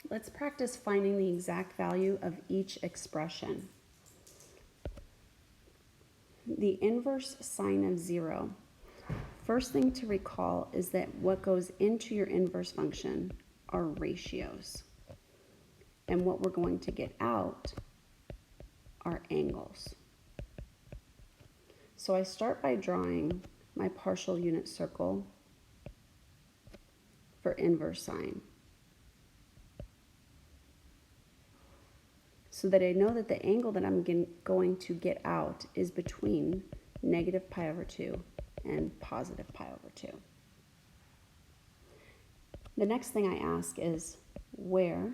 Let's practice finding the exact value of each expression. The inverse sine of 0. First thing to recall is that what goes into your inverse function are ratios. And what we're going to get out are angles. So I start by drawing my partial unit circle for inverse sine, so that I know that the angle that I'm going to get out is between negative pi over 2 and positive pi over 2. The next thing I ask is where,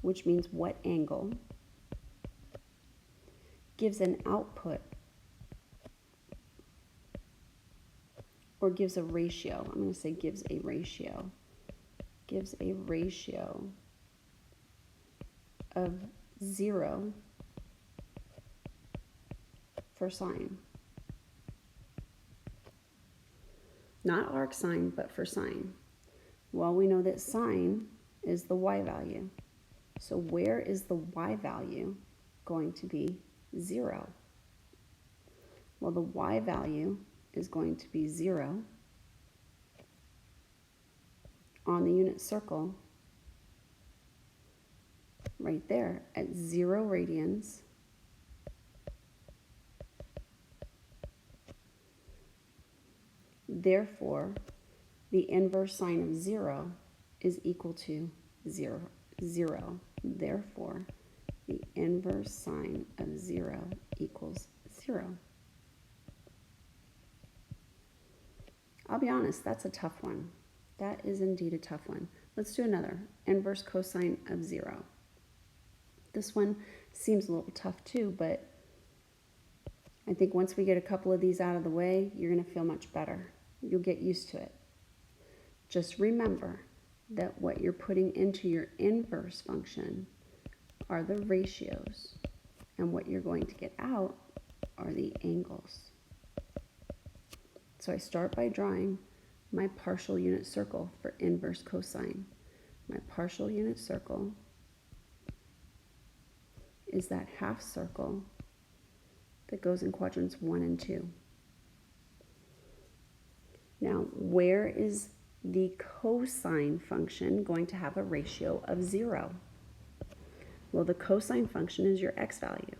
which means what angle, gives an output or gives a ratio. I'm going to say gives a ratio. Gives a ratio of 0 for sine. Not arc sine, but for sine. Well, we know that sine is the y value. So where is the y value going to be 0? Well, the y value is going to be 0 on the unit circle right there at 0 radians Therefore, the inverse sine of 0 is equal to 0. Therefore, the inverse sine of 0 equals 0. I'll be honest, that's a tough one. That is indeed a tough one. Let's do another. Inverse cosine of 0. This one seems a little tough too, but I think once we get a couple of these out of the way, you're going to feel much better. You'll get used to it. Just remember that what you're putting into your inverse function are the ratios, and what you're going to get out are the angles. So I start by drawing my partial unit circle for inverse cosine. My partial unit circle is that half circle that goes in quadrants 1 and 2. Now, where is the cosine function going to have a ratio of 0? Well, the cosine function is your x value.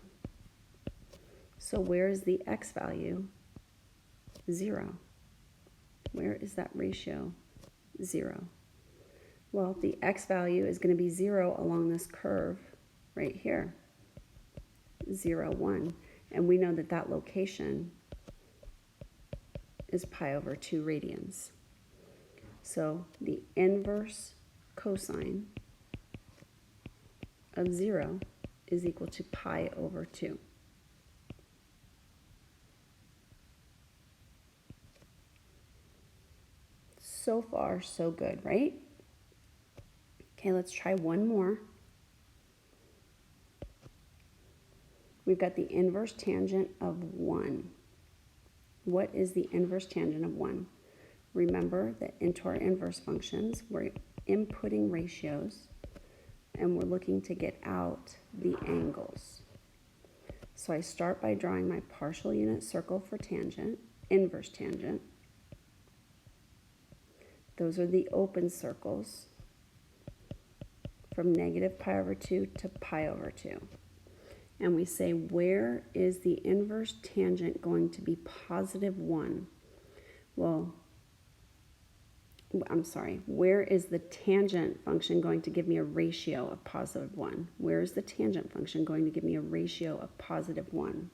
So where is the x value? 0. Where is that ratio? 0. Well, the x value is going to be 0 along this curve right here, 0, 1. And we know that that location is pi over 2 radians. So the inverse cosine of 0 is equal to pi over 2. So far, so good, right? Okay, let's try one more. We've got the inverse tangent of 1. What is the inverse tangent of 1? Remember that into our inverse functions, we're inputting ratios, and we're looking to get out the angles. So I start by drawing my partial unit circle for tangent, inverse tangent. Those are the open circles from negative pi over 2 to pi over 2. And we say, where is the inverse tangent going to be positive 1? Well, I'm sorry, where is the tangent function going to give me a ratio of positive 1? Where is the tangent function going to give me a ratio of positive 1?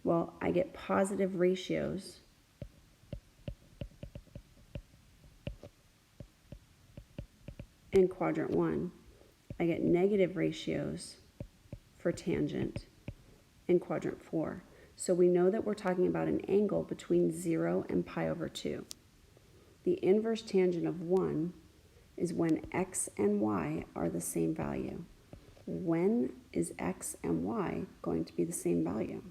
Well, I get positive ratios in quadrant 1. I get negative ratios for tangent in quadrant 4. So we know that we're talking about an angle between 0 and pi over 2. The inverse tangent of 1 is when x and y are the same value. When is x and y going to be the same value?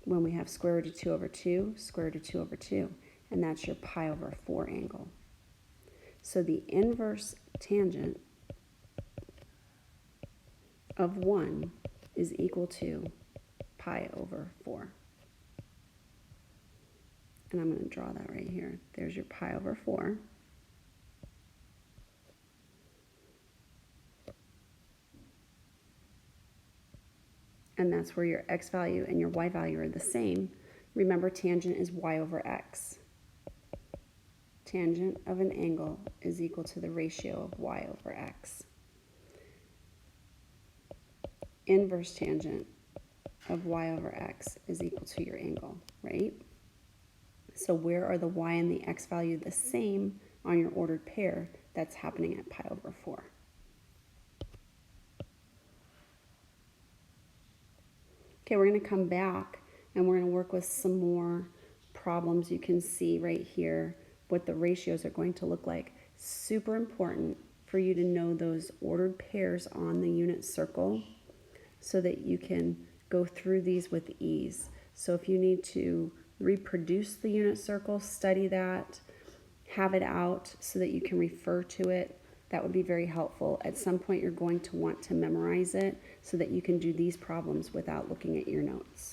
When we have square root of 2 over 2, square root of 2 over 2. and that's your pi over 4 angle. So the inverse tangent of 1 is equal to pi over 4. And I'm going to draw that right here. There's your pi over 4. And that's where your x value and your y value are the same. Remember, tangent is y over x. Tangent of an angle is equal to the ratio of y over x. Inverse tangent of y over x is equal to your angle, right? So where are the y and the x value the same on your ordered pair? That's happening at pi over 4. Okay, we're going to come back and we're going to work with some more problems. You can see right here what the ratios are going to look like. Super important for you to know those ordered pairs on the unit circle so that you can go through these with ease. So if you need to reproduce the unit circle, study that, have it out so that you can refer to it. That would be very helpful. At some point, you're going to want to memorize it so that you can do these problems without looking at your notes.